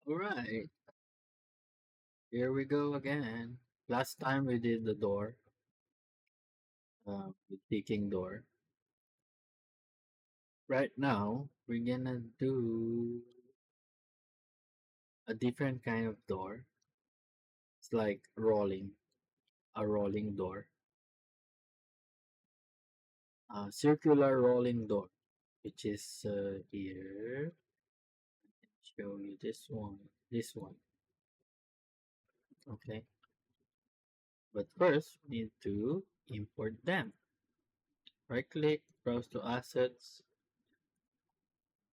All right, here we go again. Last time we did the door, the ticking door. Right now, we're gonna do a different kind of door. It's like a rolling door, a circular rolling door, which is here. Show you this one. Okay, but first we need to import them. Right click, browse to assets,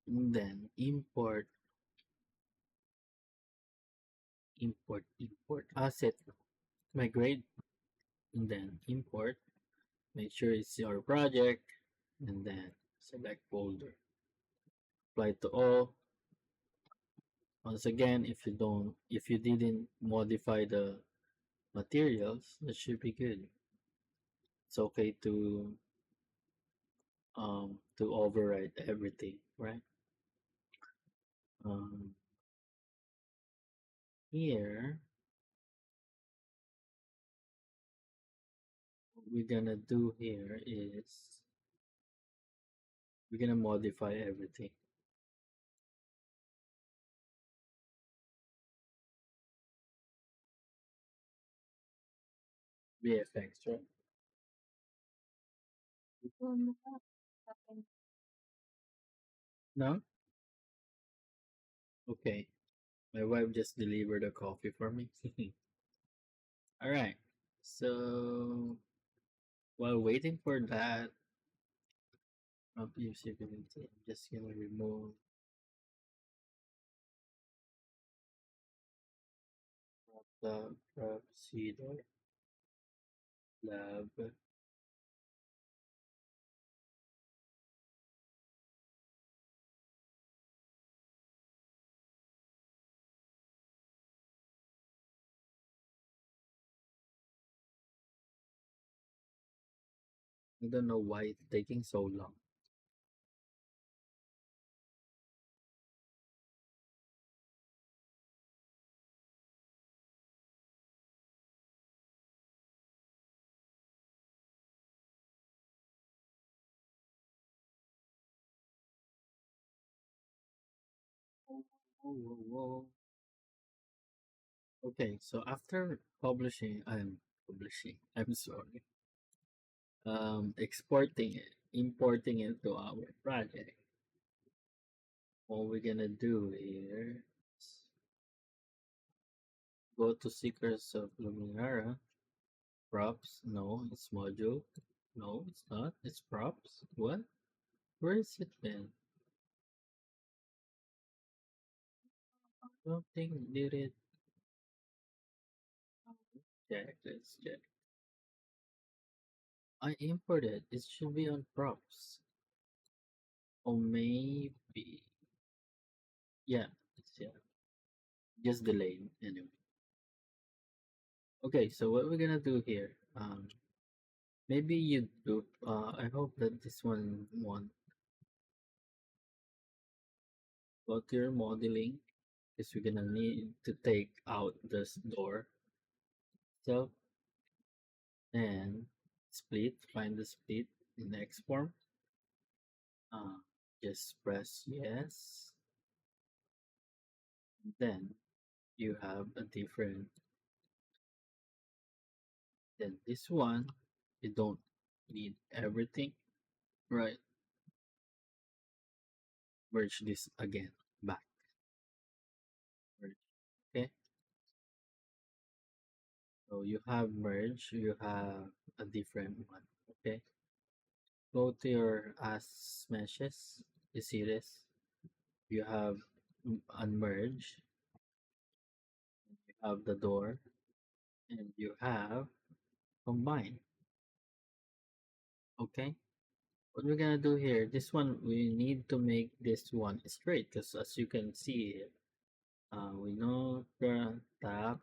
and then import asset, migrate, and then import. Make sure it's your project, and then select folder. Apply to all. Once again, if you didn't modify the materials, that should be good. It's okay to overwrite everything, right? Um, Here, what we're gonna do here is we're gonna modify everything. VFX, right? No? Okay. My wife just delivered a coffee for me. All right. So while waiting for that, usability, I'm just gonna remove the procedure lab. I don't know why it's taking so long. Whoa, whoa, whoa. Okay, so after publishing. I'm sorry. Exporting it, importing it to our project. What we're gonna do here is go to Seekers of Luminara. Props? No, it's module. No, it's not. It's props. What? Where is it then? I don't think we did it. Check. Let's check. I imported. It should be on props. Or maybe. Yeah, yeah. Just delayed anyway. Okay, so what we're gonna do here? Maybe you do. I hope that this one won't go to your modeling because we're gonna need to take out this door. So and split. Find the split in the export. Uh, just press yes. Then you have a different. Then this one, you don't need everything, right? Merge this again back. Merge. Okay. So you have merge. You have a different one. Okay. Go to your as meshes. You see this? You have unmerge. You have the door, and you have combine. Okay. What we're gonna do here, this one we need to make this one straight because as you can see here, we know the tab,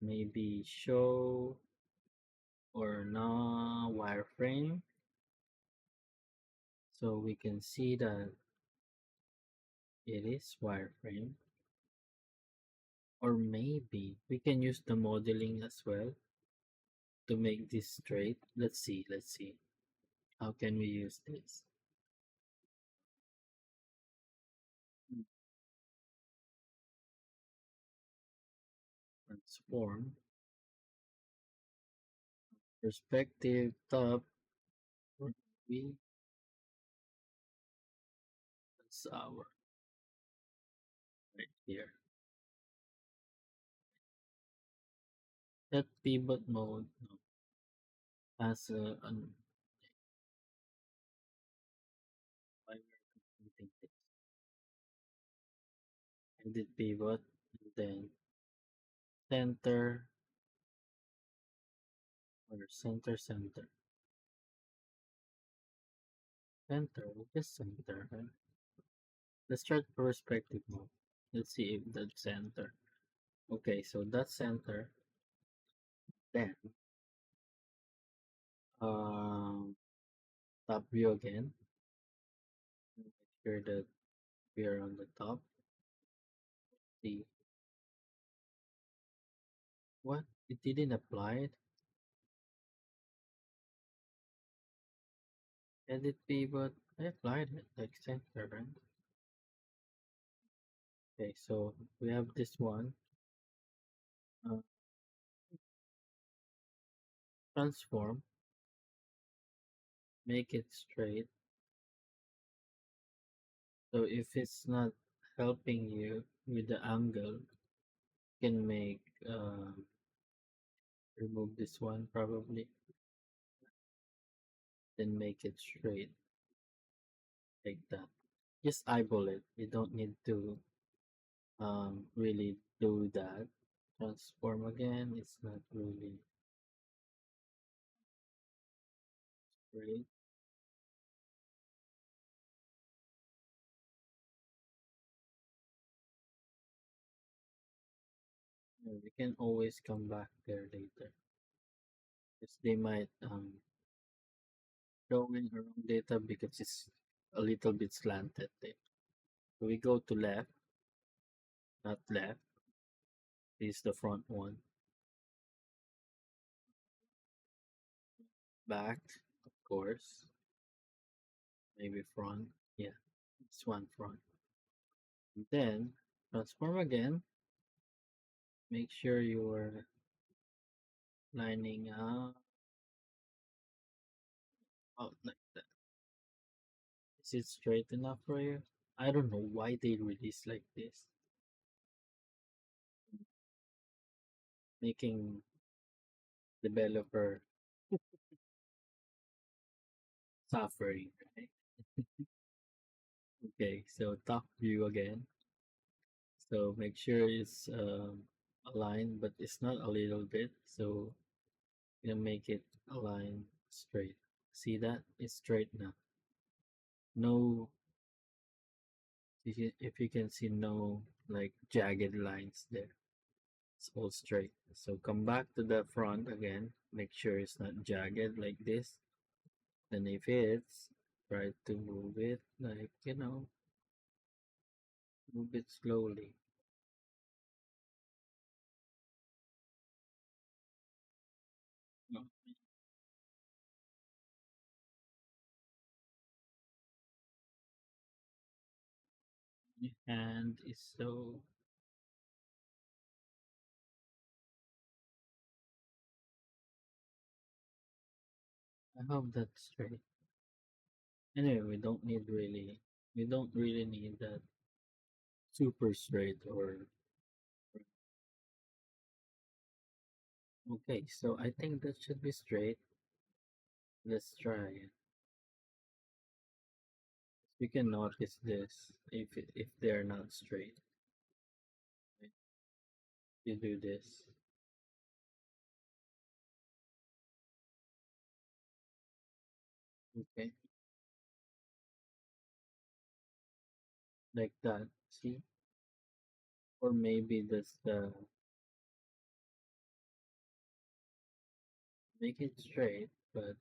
maybe show or no wireframe, so we can see that It is wireframe. Or maybe we can use the modeling as well to make this straight. Let's see. How can we use this? Transform, perspective, top, or we, that's our right here. That pivot mode no, has an why we're completing this. Edit pivot, and then center or center, just center. Right? Let's try perspective mode. Let's see if that's center. Okay, so that's center. Then um top view again. Make sure that we are on the top. See what? It didn't apply it. Edit pivot. I applied it like center, right? Okay, so we have this one. Uh, transform. Make it straight. So if it's not helping you with the angle, you can make remove this one probably. Then make it straight like that. Just eyeball it. You don't need to really do that. Transform again. It's not really straight. We can always come back there later because they might throw in the wrong data because it's a little bit slanted there. So we go to left, not left. This is the front one. Back, of course. Maybe front. Yeah, it's one front. Then transform again. Make sure you're lining up out like that. Is it straight enough for you? I don't know why they release like this, making developer suffering, right? Okay, so top view again. So make sure it's aligned, but it's not a little bit. So you make it align straight. See that? It's straight now. No, if you can see no like jagged lines there. It's all straight. So come back to the front again. Make sure it's not jagged like this. Then if it's, try to move it like, move it slowly. No, my hand is so, I hope that's straight. Anyway, we don't really need that super straight okay, so I think that should be straight. Let's try it. You can notice this if they're not straight. Right? You do this, okay, like that. See, or maybe that's the make it straight, but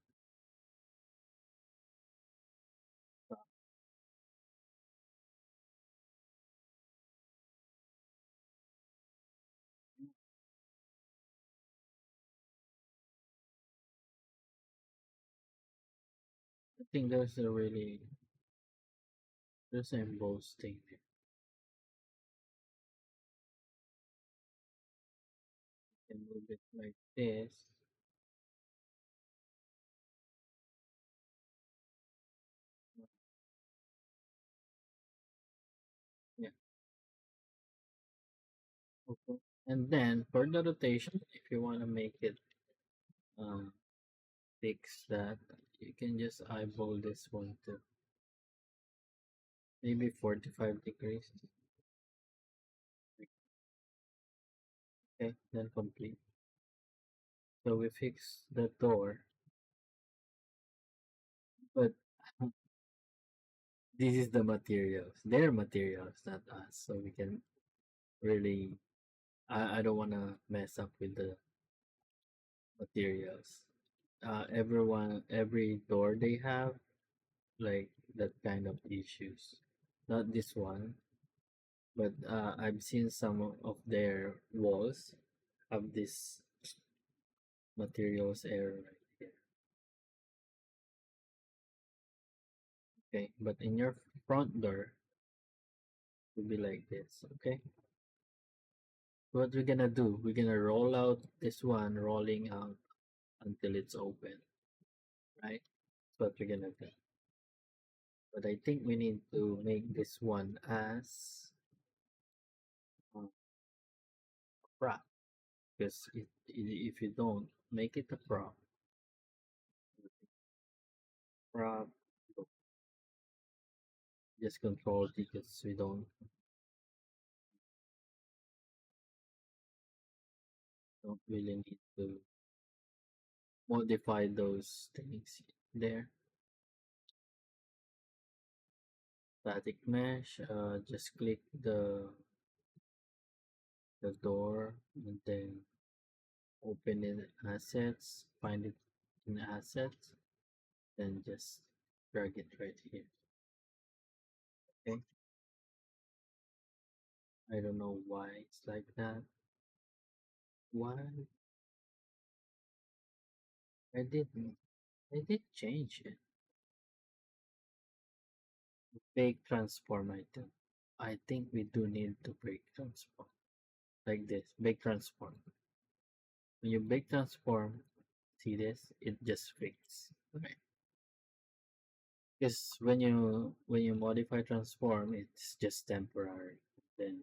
think there's an embossed thing there. You can move it like this. Yeah. Okay. And then for the rotation, if you want to make it um, fix that, you can just eyeball this one to maybe 45 degrees. Okay, then complete. So we fix the door, but this is the materials. Their materials, not us. So we can really, I don't want to mess up with the materials. Every door they have, like that kind of issues. Not this one, but I've seen some of their walls have this materials error right here. Okay, but in your front door, it will be like this. Okay, what we're gonna do? We're gonna roll out this one, rolling out until it's open, right? That's what we're gonna do. But I think we need to make this one as a prop because if you don't make it a prop, just control because we don't really need to modify those things there. Static mesh, just click the door and then open in assets, find it in assets, then just drag it right here. Okay, I don't know why it's like that. Why I didn't I did change it. Bake transform item. I think we do need to break transform like this. Bake transform. When you bake transform, see this? It just fixes. Okay. Because when you modify transform, it's just temporary. Then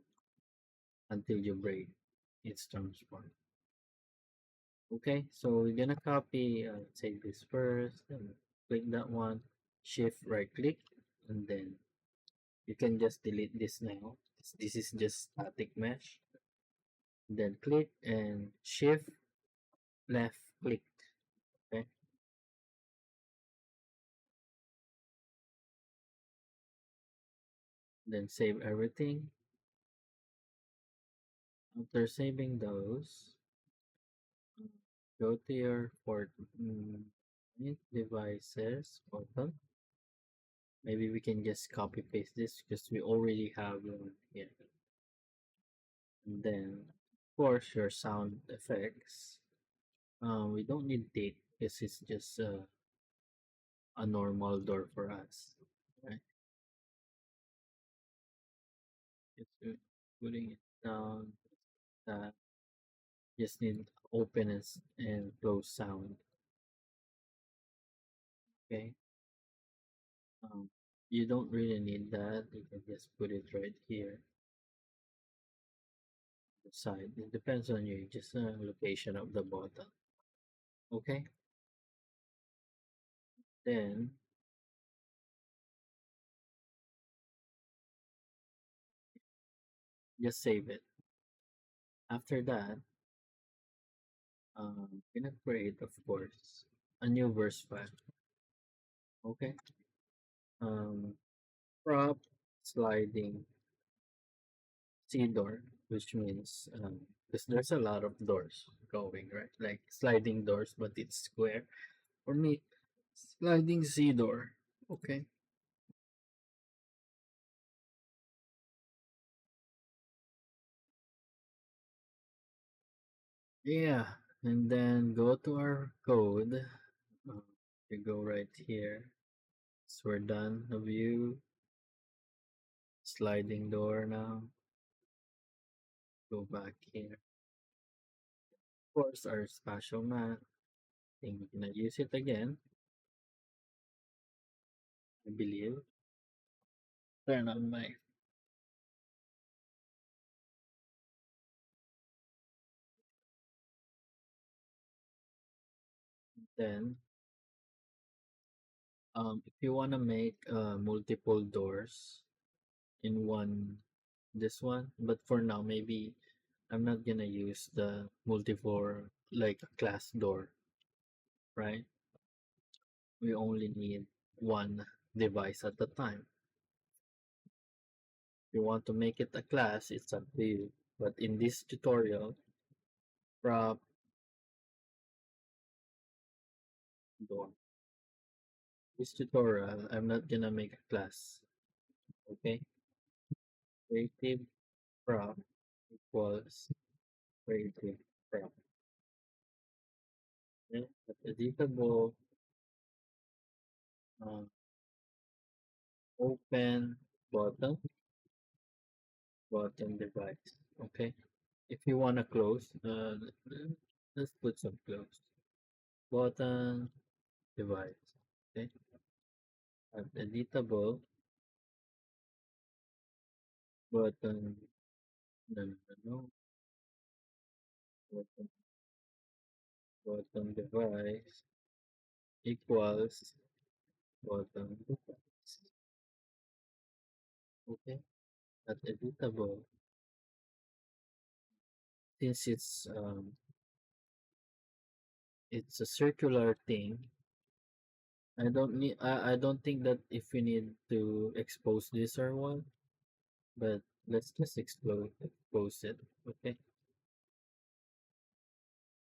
until you break, it's transform. Okay, so we're gonna copy. Take this first, and click that one. Shift right click, and then you can just delete this now. This is just static mesh. Then click and shift left click. Okay, then save everything. After saving those, go to your devices button. Maybe we can just copy paste this because we already have one here. And then, of course, your sound effects. We don't need date because it's just a normal door for us, right? Just putting it down. That just need open and close sound. Okay. Um, you don't really need that. You can just put it right here, the side. It depends on you. Just location of the button. Okay. Then just save it. After that, we're gonna create, of course, a new verse file. Okay. Um, prop sliding C door, which means because there's a lot of doors going right, like sliding doors, but it's square. For me, sliding C door. Okay. Yeah, and then go to our code. Uh, you go right here. So we're done. A view, sliding door now. Go back here. Of course, our spatial mat. I think we're gonna use it again, I believe. Turn on my then if you wanna make multiple doors in one this one, but for now maybe I'm not gonna use the multi-floor like a class door, right? We only need one device at a time. If you want to make it a class, it's up to you. But in this tutorial, prop door. This tutorial, I'm not gonna make a class. Okay? Creative prop equals creative prop. Okay? But editable uh, open button button device. Okay? If you wanna close, let's put some close. Button device. Okay? And editable button no no no no button button device equals button device. Okay? At editable since it's a circular thing. I don't think that if we need to expose this or what, but let's just expose it. Okay.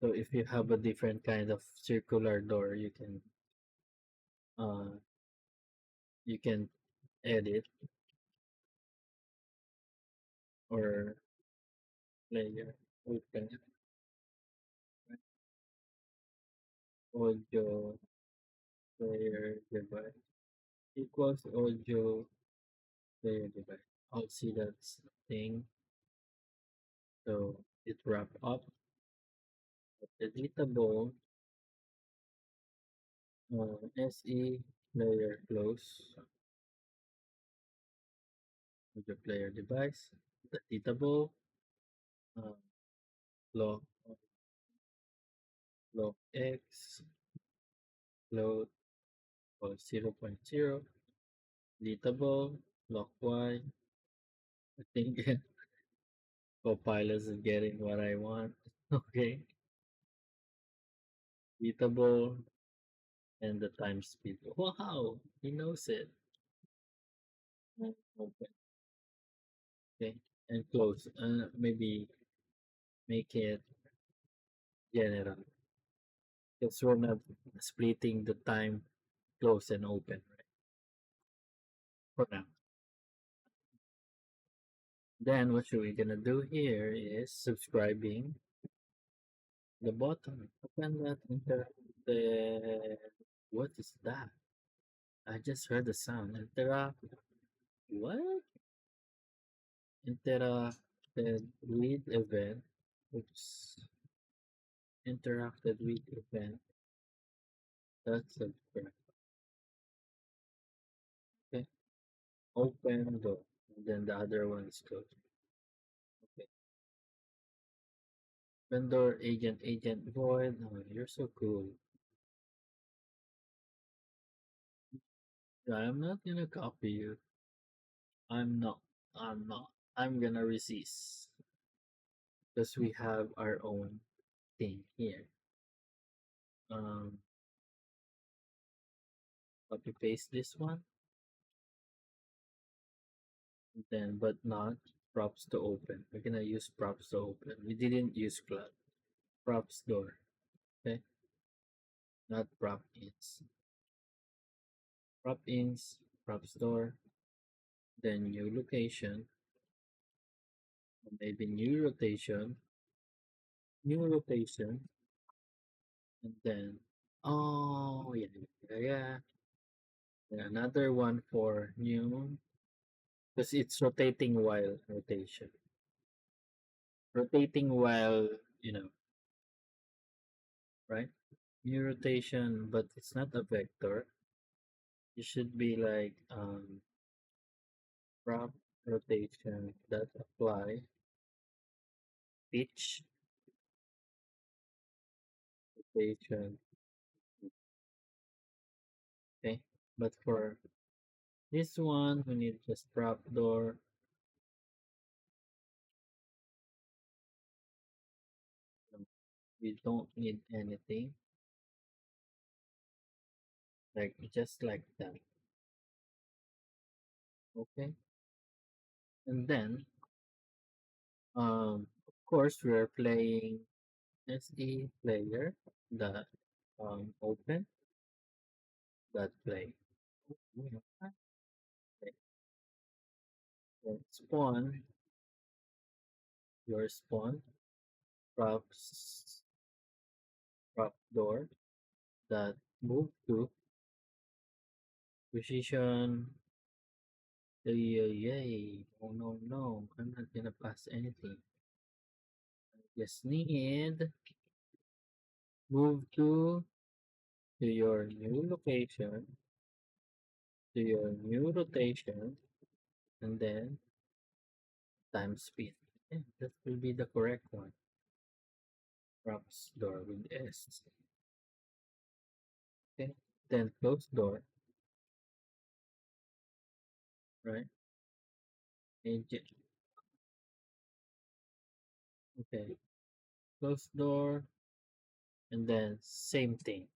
So if you have a different kind of circular door, uh you can edit or layer open audio player device equals audio player device. I'll see that thing. So it wrap up editable SE player close with the player device, editable uh, lock lock X load or 0.0 editable lock Y. I think Copilot is getting what I want. Okay, editable and the time speed. Wow, he knows it. Okay, okay, and close. Maybe make it general because we're not splitting the time close and open right for now. Then what we gonna do here is subscribing the button. Open that the what is that? I just heard the sound. Interact what? Interacted with event. Oops. Interacted with event. That's subscribe. Okay. Open door. And then the other one is closed. Okay. Vendor agent void. Oh, you're so cool. Yeah, I'm not gonna copy you. I'm not. I'm not. I'm gonna resist because we have our own thing here. Um, copy paste this one, then but not props to open. We're gonna use props to open. We didn't use cloud. Props door. Okay, not prop ins. Prop ins, props door, then new location, maybe new rotation, and then oh yeah, yeah, yeah. And another one for new, because it's rotating while rotation. Rotating while, you know, right? New rotation, but it's not a vector. It should be like prop rotation that apply pitch rotation. Okay. But for this one, we need just prop door. We don't need anything like just like that. Okay. And then of course we're playing SE player that open that play. Okay. Then spawn your spawn props prop door that move to position. Yay. Oh no no, I'm not gonna pass anything. I just need move to your new location, to your new rotation, and then times speed. Yeah, that will be the correct one. Props door with S. Okay. Then close door, right? Agent. Okay. Close door, and then same thing.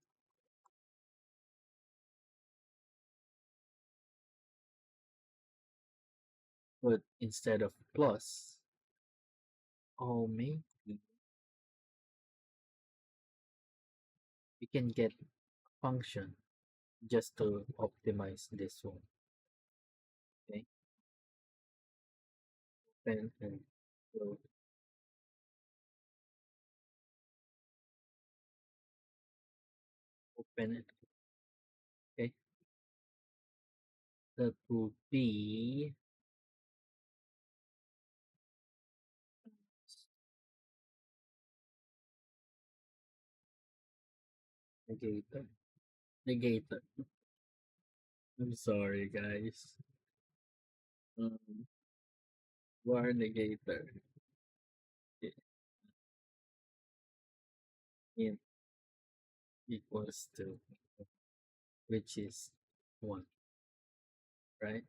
But instead of plus, oh maybe we can get function just to optimize this one. Okay. Open and close. Open it. Okay. That will be negator. Negator. I'm sorry, guys. Um, War negator i- in equals to, which is 1, right?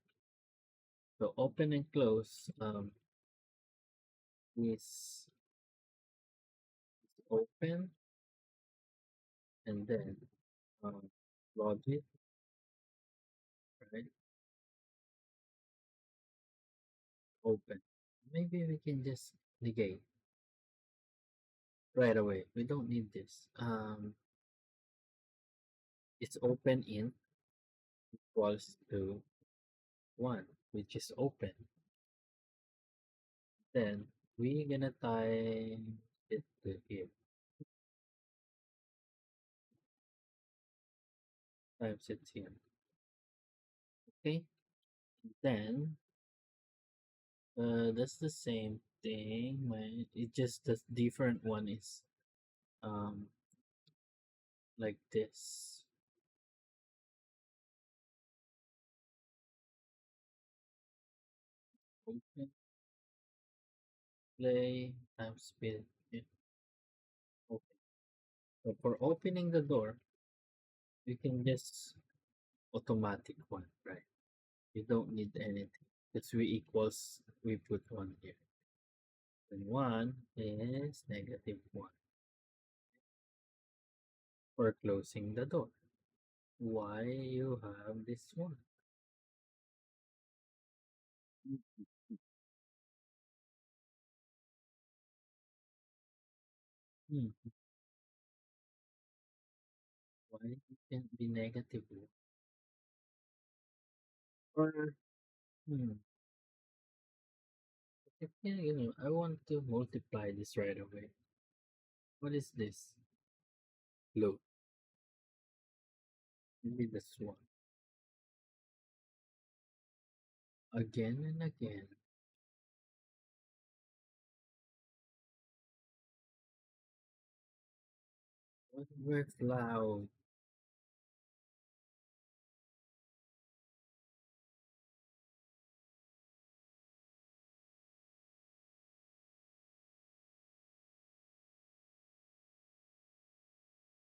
So open and close is open and then um, logic, right? Open. Maybe we can just negate right away. We don't need this. It's open in equals to 1, which is open. Then we're gonna type it to here. Types it here. Okay. Then that's the same thing. It just the different one is um like this. Open, play, time speed. Yeah, open. So for opening the door, you can just automatic one, right? You don't need anything. It's we put one here. And one is -1 for closing the door. Why you have this one? Hmm. Why it can't be -1? Or if I want to multiply this right away. What is this? Look, maybe this one. again and again. What works loud?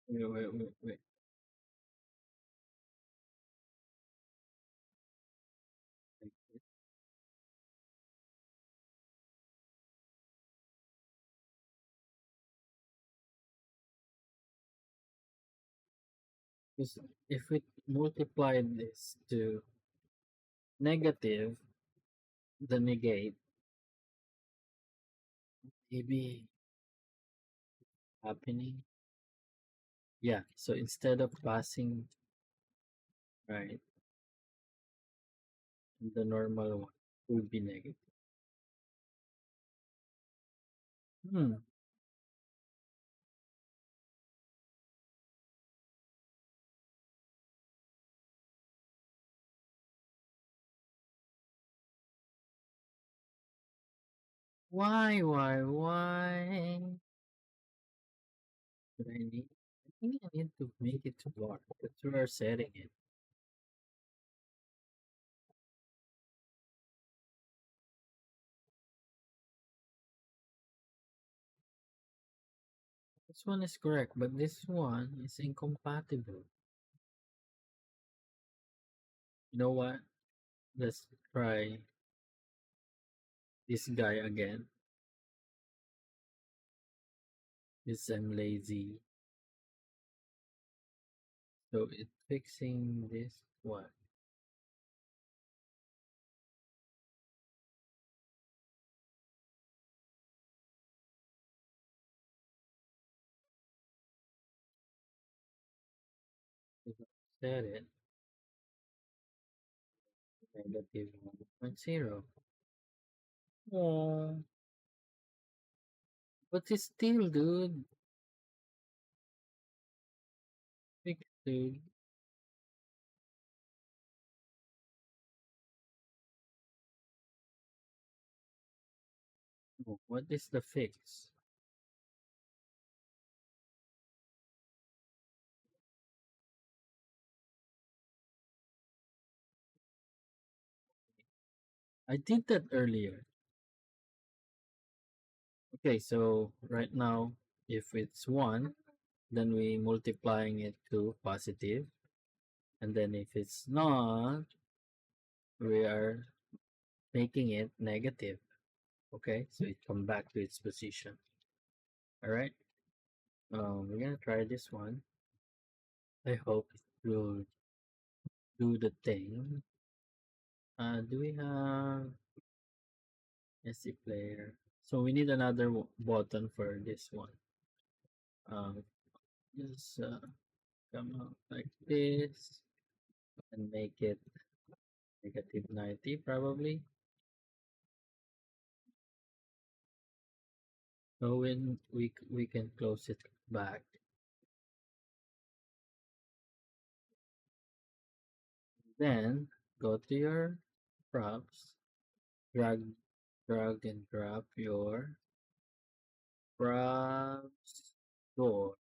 Wait. Because if we multiply this to negative, the negate, maybe happening. Yeah, so instead of passing, right, the normal one would be negative. Hmm. Why? Do I need? I think I need to make it to dark. That's where we're setting it. This one is correct, but this one is incompatible. You know what? Let's try this guy again. This I'm lazy. So it's fixing this one. If I set it negative 1.0. Oh, but it's still, dude. Fix, dude. Oh, what is the fix? I did that earlier. Okay, so right now, if it's 1, then we multiplying it to positive, and then if it's not, we are making it negative. Okay, so it come back to its position. All right, we're gonna try this one. I hope it will do the thing. Do we have SC player? So we need another button for this one. Um, just come out like this and make it negative 90 probably. So when we can close it back, then go to your props, drag and drop your props door.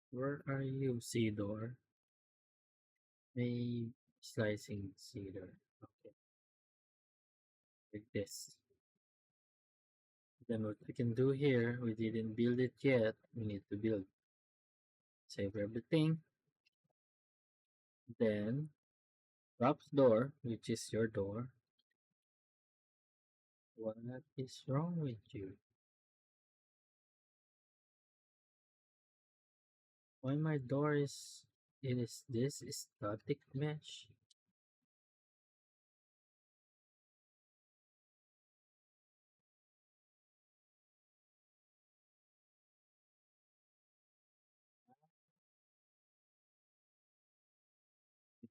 Where are you, Cedar? Maybe slicing cedar. Okay, like this. Then what we can do here, we didn't build it yet. We need to build. Save everything. Then props door, which is your door. What is wrong with you? Why my door is it is this static mesh?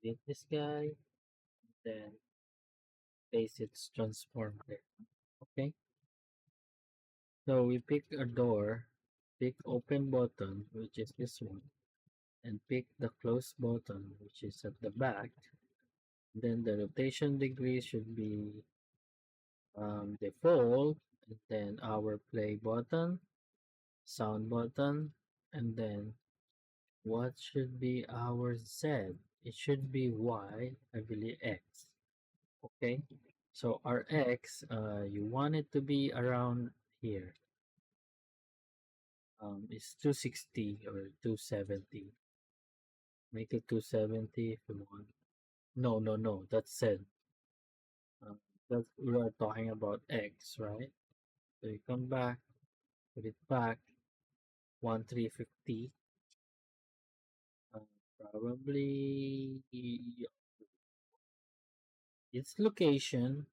Delete this guy, then place its transform there. Okay. So we pick a door, pick open button, which is this one, and pick the close button, which is at the back. Then the rotation degree should be default, and then our play button, sound button, and then what should be our Z? It should be Y, I believe X. Okay, so our X, you want it to be around here. It's 260 or 270. Make it 270 if you want. No, no, no, that's Z. Uh, that we are talking about X, right? So you come back, put it back, 1350. Uh, Probably its location,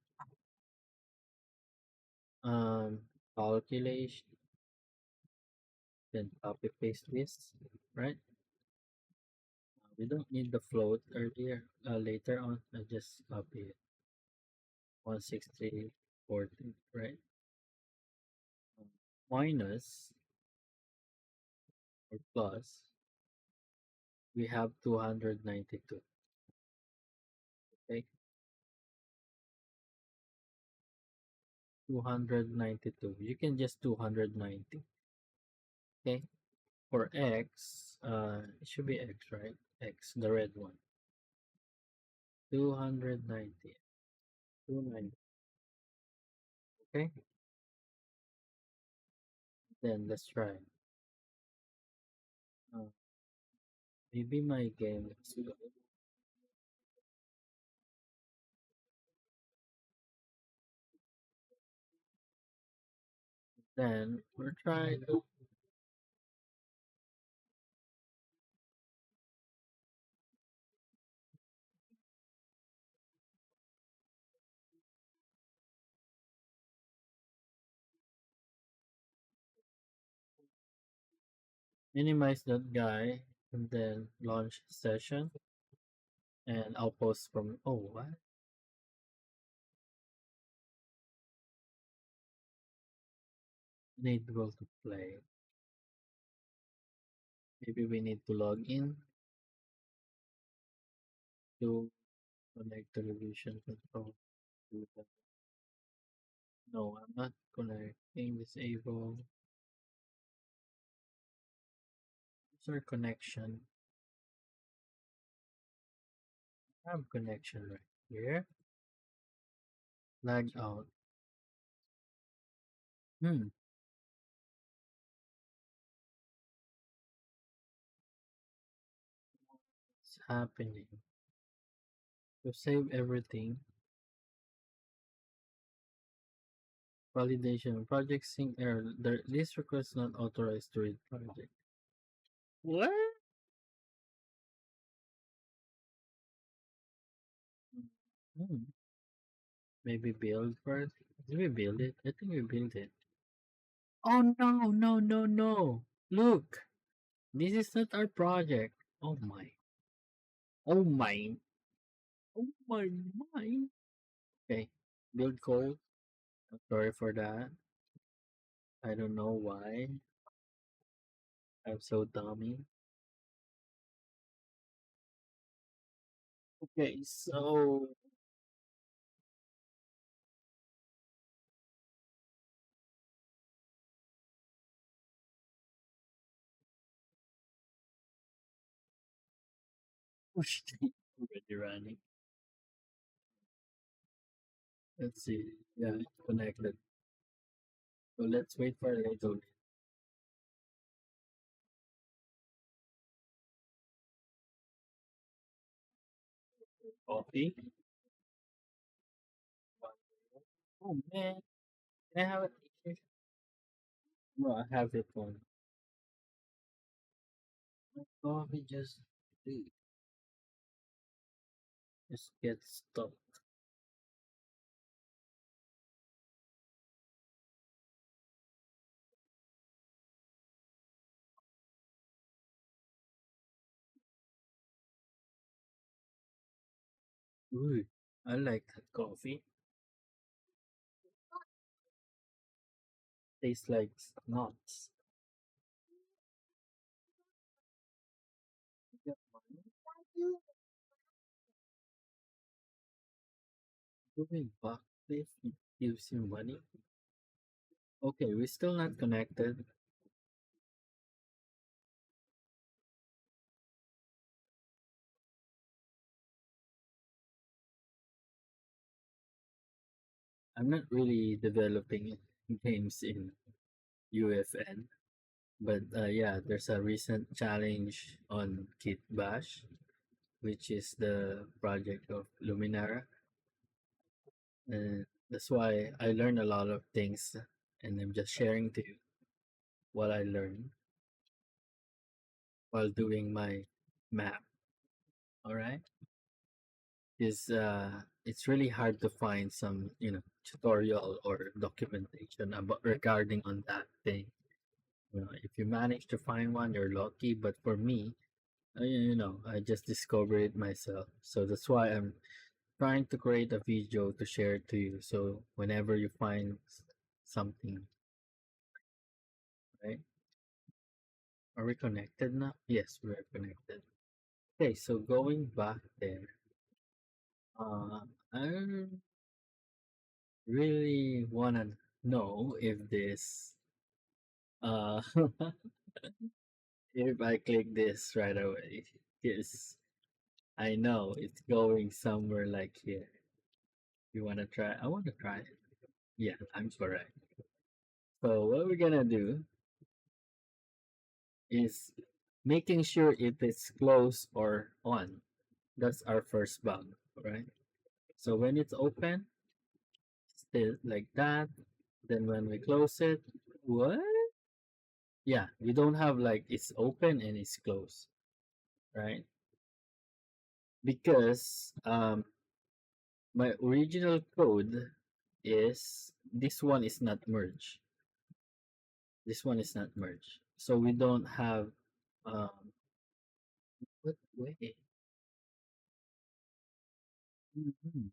um, calculation, then copy paste this, right? We don't need the float earlier, later on. I just copy it. 16340, right? Um, Minus or plus, we have 292. Okay, 292. You can just 290. Okay, for x, it should be x, right? X, the red one. 290. 290. Okay, then let's try. Uh, Maybe my game is slow. Then we're trying to minimize that guy and then launch session, and I'll post from, oh, what? Enable to play. Maybe we need to log in to connect television control to the, no, I'm not connecting. Disable. User connection. I have connection right here. Lag out. Hmm, what's happening? To save everything. Validation. Project sync error. This request not authorized to read project. What? Hmm. Maybe build first. Did we build it? I think we built it. Oh no, no, no, no. Look, this is not our project. Oh my. Oh my. Oh my. Okay. Build code. I'm sorry for that. I don't know why. I'm so dummy. Okay, so push already running. Let's see. Yeah, it's connected. So let's wait for a little bit. Coffee. Oh man, can I have a t-shirt? No, I have it on. My coffee just gets stuck. Ooh, I like that coffee. Tastes like nuts. You get money? Doing backflip. gives you money. Okay, we're still not connected. I'm not really developing games in UEFN, but yeah, there's a recent challenge on Kit Bash, which is the project of Luminara, and that's why I learned a lot of things, and I'm just sharing to you what I learned while doing my map. All right, is it's really hard to find some tutorial or documentation about regarding on that thing. If you manage to find one, you're lucky. But for me, I just discovered it myself. So that's why I'm trying to create a video to share it to you. So whenever you find something, right? Are we connected now? Yes, we're connected. Okay, so going back there, I really wanna know if this, uh, if I click this right away, yes, I know it's going somewhere like here. You wanna try? I wanna try it. Yeah, I'm correct. So what we're gonna do is making sure if it's closed or on. That's our first bug, right? So when it's open, still like that. Then when we close it, what? Yeah, we don't have like it's open and it's closed, right? Because my original code is this one is not merged. This one is not merged. So we don't have what way? Mhm.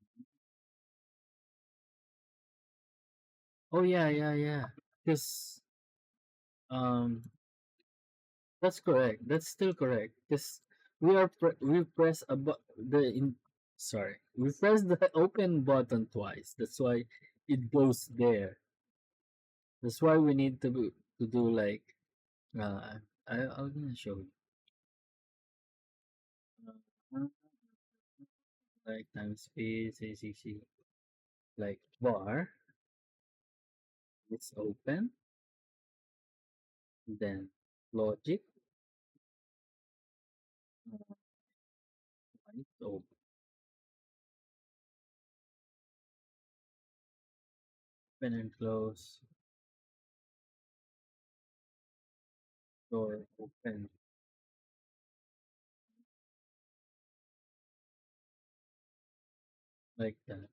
Oh yeah, yeah, yeah. Because um that's correct. That's still correct. Because we press a the in sorry we press the open button twice. That's why it goes there. That's why we need to do like I'm gonna show you uh, like time space ACC like bar. It's open. Then logic. It's open and close. Door open like that.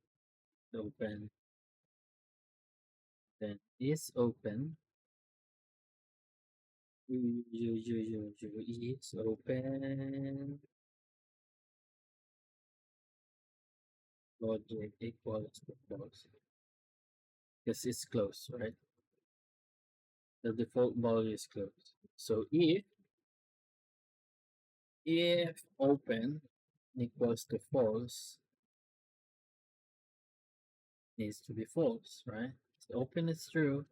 Open. Then is open. Is open. Logic equals to false. Because it's closed, right? The default value is closed. So if open equals to false, needs to be false, right? So open is true,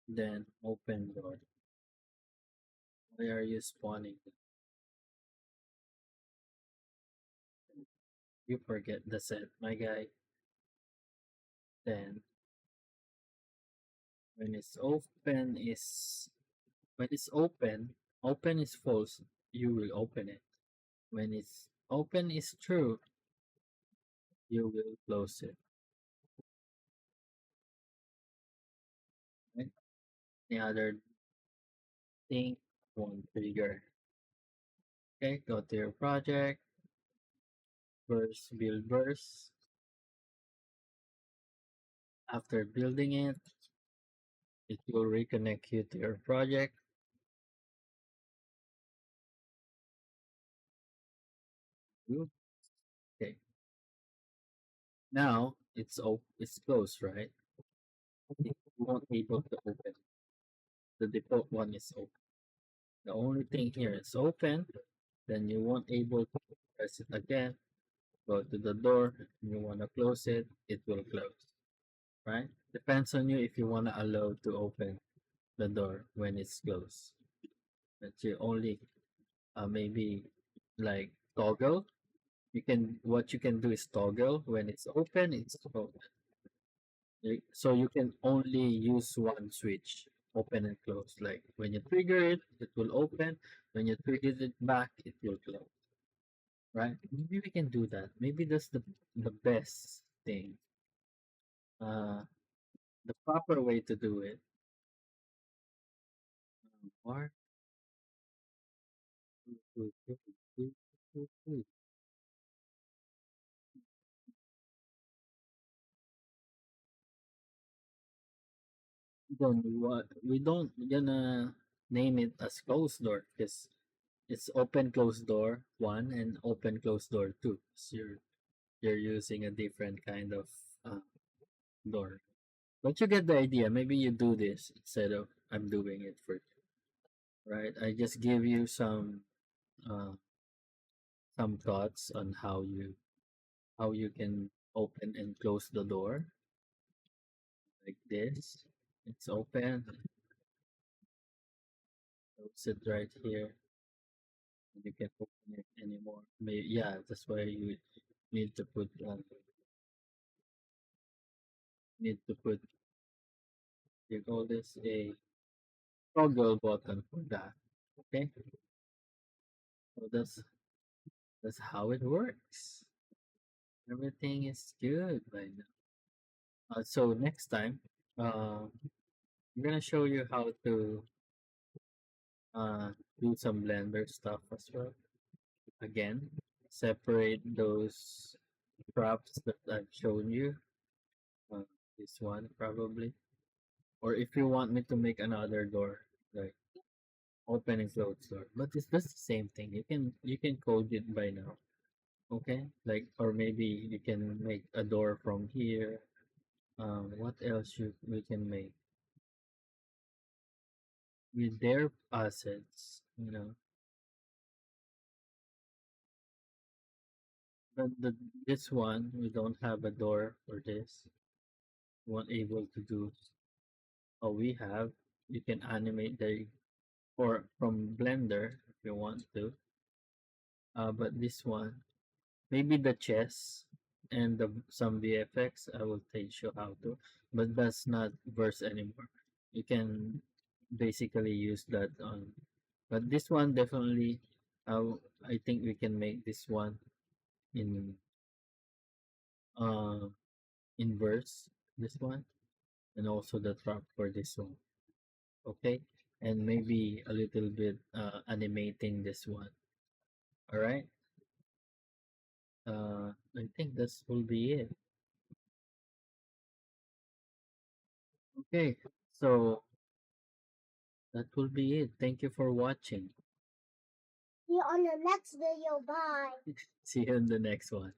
then open door. Why are you spawning? You forget the set, my guy. Then when it's open is when it's open is false, you will open it. When it's open is true, you will close it. Right? The other thing won't trigger. Okay, go to your project, burst, build burst. After building it, it will reconnect you to your project. Okay, now it's closed, right? It won't able to open. The default one is open. The only thing here is open, then you won't able to press it again. Go to the door, you want to close it, it will close. right? Depends on you if you want to allow to open the door when it's closed. But you only maybe like toggle. You can what you can do is toggle when it's open. It's open. So you can only use one switch, open and close. Like when you trigger it, it will open. When you trigger it back, it will close. Right? Maybe we can do that. Maybe that's the best thing. Uh, the proper way to do it. Or then what we don't gonna name it as closed door because it's open closed door one and open closed door two. So you're using a different kind of uh, door. But you get the idea. Maybe you do this instead of I'm doing it for you, right? I just give you uh, some thoughts on how you can open and close the door like this. It's open. Close it right here. You can open it anymore. Maybe, yeah, that's why you need to put you call this a toggle button for that. Okay, so that's how it works. Everything is good right now. So next time, I'm gonna show you how to uh, do some Blender stuff as well. Again, separate those props that I've shown you. Uh, this one probably, or if you want me to make another door, like open and close door, but it's just the same thing. You can code it by now. Okay, like or maybe you can make a door from here. What else we can make with their assets? The this one we don't have a door for this. We weren't able to do. Oh, we have. You can animate the or from Blender if you want to. But this one maybe the chess and some VFX I will teach you how to, but that's not verse anymore. You can basically use that on, but this one definitely, I think we can make this one in uh in verse. This one and also the trap for this one. Okay, and maybe a little bit animating this one. All right. I think this will be it. Okay, so that will be it. Thank you for watching. See you on the next video. Bye. See you in the next one.